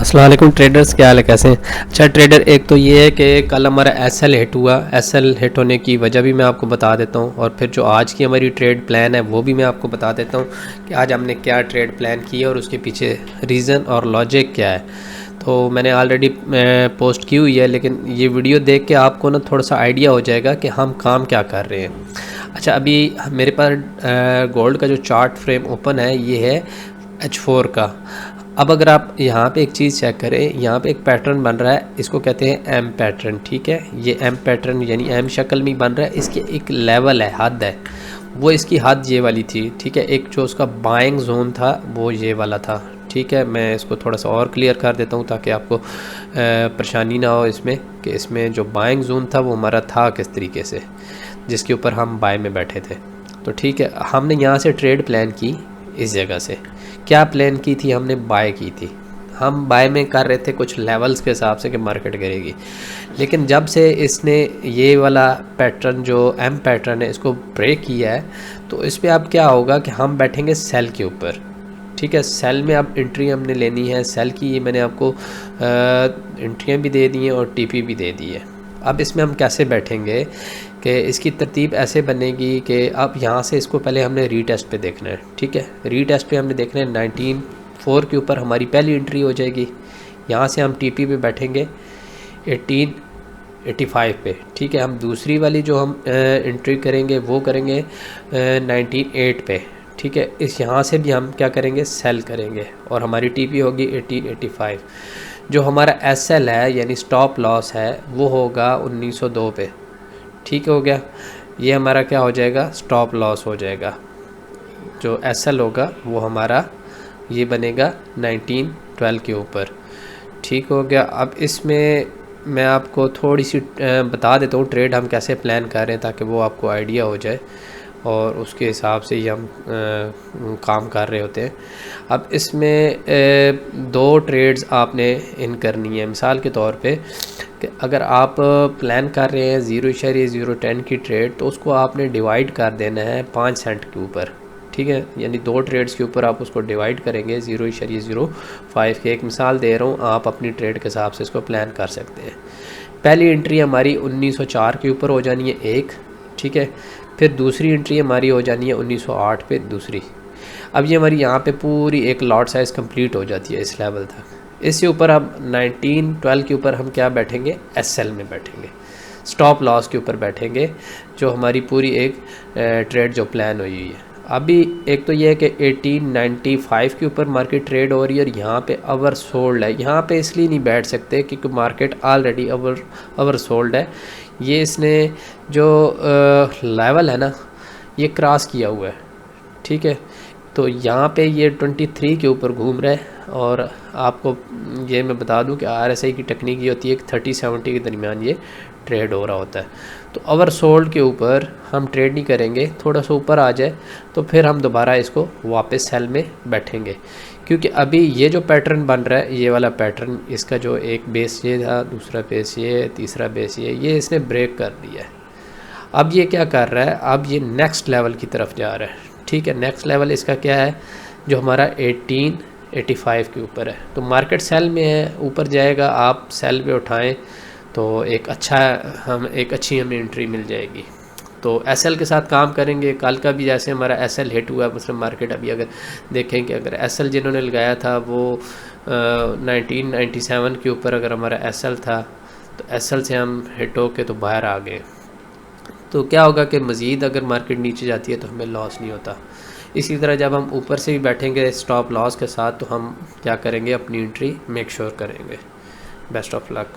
अस्सलाम वालेकुम ट्रेडर्स, क्या हाल है, कैसे हैं? अच्छा ट्रेडर, एक तो ये है कि कल हमारा एसएल हिट हुआ। एसएल हिट होने की वजह भी मैं आपको बता देता हूँ, और फिर जो आज की हमारी ट्रेड प्लान है वो भी मैं आपको बता देता हूँ कि आज हमने क्या ट्रेड प्लान किया और उसके पीछे रीज़न और लॉजिक क्या है। तो मैंने ऑलरेडी पोस्ट की हुई है, लेकिन ये वीडियो देख के आपको ना थोड़ा सा आइडिया हो जाएगा कि हम काम क्या कर रहे हैं। अच्छा, अभी मेरे पास गोल्ड का जो चार्ट फ्रेम ओपन है ये है H4 का। अब अगर आप यहाँ पे एक चीज़ चेक करें, यहाँ पे एक पैटर्न बन रहा है, इसको कहते हैं एम पैटर्न। ठीक है, ये एम पैटर्न यानी एम शक्ल में बन रहा है। इसके एक लेवल है, हद है, वो इसकी हद ये वाली थी। ठीक है, एक जो उसका बाइंग जोन था वो ये वाला था। ठीक है, मैं इसको थोड़ा सा और क्लियर कर देता हूँ ताकि आपको परेशानी ना हो इसमें, कि इसमें जो बाइंग जोन था वो हमारा था किस तरीके से, जिसके ऊपर हम बाय में बैठे थे। तो ठीक है, हमने यहाँ से ट्रेड प्लान की। इस जगह से क्या प्लान की थी, हमने बाय की थी। हम बाय में कर रहे थे कुछ लेवल्स के हिसाब से कि मार्केट गिरेगी, लेकिन जब से इसने ये वाला पैटर्न जो एम पैटर्न है इसको ब्रेक किया है, तो इस पर अब क्या होगा कि हम बैठेंगे सेल के ऊपर। ठीक है, सेल में अब एंट्री हमने लेनी है। सेल की ये मैंने आपको एंट्रियाँ भी दे दी हैं और टीपी भी दे दी है। अब इसमें हम कैसे बैठेंगे कि इसकी तरतीब ऐसे बनेगी कि अब यहाँ से इसको पहले हमने रीटेस्ट पे देखना है। ठीक है, रीटेस्ट पे हमने देखना है 19.4 के ऊपर हमारी पहली एंट्री हो जाएगी। यहाँ से हम टीपी पे बैठेंगे 1885 पे। ठीक है, हम दूसरी वाली जो हम एंट्री करेंगे वो करेंगे 19.8 पे। ठीक है, इस यहाँ से भी हम क्या करेंगे, सेल करेंगे, और हमारी टीपी होगी 1885। जो हमारा एसएल है यानी स्टॉप लॉस है वो होगा 1902 पे। ठीक हो गया, ये हमारा क्या हो जाएगा, स्टॉप लॉस हो जाएगा। जो एसएल होगा वो हमारा ये बनेगा 1912 के ऊपर। ठीक हो गया। अब इसमें मैं आपको थोड़ी सी बता देता हूँ ट्रेड हम कैसे प्लान कर रहे हैं, ताकि वो आपको आइडिया हो जाए और उसके हिसाब से ही हम काम कर रहे होते हैं। अब इसमें दो ट्रेड्स आपने इन करनी है। मिसाल के तौर पे कि अगर आप प्लान कर रहे हैं 0.010 की ट्रेड, तो उसको आपने डिवाइड कर देना है 5 सेंट के ऊपर। ठीक है, यानी दो ट्रेड्स के ऊपर आप उसको डिवाइड करेंगे 0.05 के। एक मिसाल दे रहा हूँ, आप अपनी ट्रेड के हिसाब से इसको प्लान कर सकते हैं। पहली एंट्री हमारी 1904 के ऊपर हो जानी है एक। ठीक है, फिर दूसरी एंट्री हमारी हो जानी है 1908 पे दूसरी। अब ये हमारी यहाँ पे पूरी एक लॉट साइज़ कंप्लीट हो जाती है इस लेवल तक। इससे ऊपर अब 1912 के ऊपर हम क्या बैठेंगे, एसएल में बैठेंगे, स्टॉप लॉस के ऊपर बैठेंगे, जो हमारी पूरी एक ट्रेड जो प्लान हुई है। अभी एक तो ये है कि 1895 के ऊपर मार्केट ट्रेड हो रही है, और यहाँ पे ओवर सोल्ड है। यहाँ पे इसलिए नहीं बैठ सकते क्योंकि मार्केट ऑलरेडी ओवर सोल्ड है। ये इसने जो लेवल है ना ये क्रॉस किया हुआ है। ठीक है, तो यहाँ पे ये 23 के ऊपर घूम रहा है। और आपको ये मैं बता दूं कि आरएसआई की टेक्निक ये होती है कि 30-70 के दरमियान ये ट्रेड हो रहा होता है। तो ओवर सोल्ड के ऊपर हम ट्रेड नहीं करेंगे, थोड़ा सा ऊपर आ जाए तो फिर हम दोबारा इसको वापस सेल में बैठेंगे, क्योंकि अभी ये जो पैटर्न बन रहा है, ये वाला पैटर्न, इसका जो एक बेस ये था, दूसरा बेस ये, तीसरा बेस ये इसने ब्रेक कर दिया है। अब ये क्या कर रहा है, अब ये नेक्स्ट लेवल की तरफ जा रहा है। ठीक है, नेक्स्ट लेवल इसका क्या है, जो हमारा 1885 के ऊपर है। तो मार्केट सेल में है, ऊपर जाएगा, आप सेल पे उठाएं तो एक अच्छी हमें एंट्री मिल जाएगी। तो एसएल के साथ काम करेंगे। कल का भी जैसे हमारा एसएल हिट हुआ, मतलब मार्केट अभी अगर देखें कि अगर एसएल जिन्होंने लगाया था वो 1997 के ऊपर अगर हमारा एसएल था, तो एसएल से हम हिट होके तो बाहर आ गए। तो क्या होगा कि मज़ीद अगर मार्केट नीचे जाती है तो हमें लॉस नहीं होता। इसी तरह जब हम ऊपर से भी बैठेंगे स्टॉप लॉस के साथ, तो हम क्या करेंगे, अपनी एंट्री मेक श्योर करेंगे। Best of luck.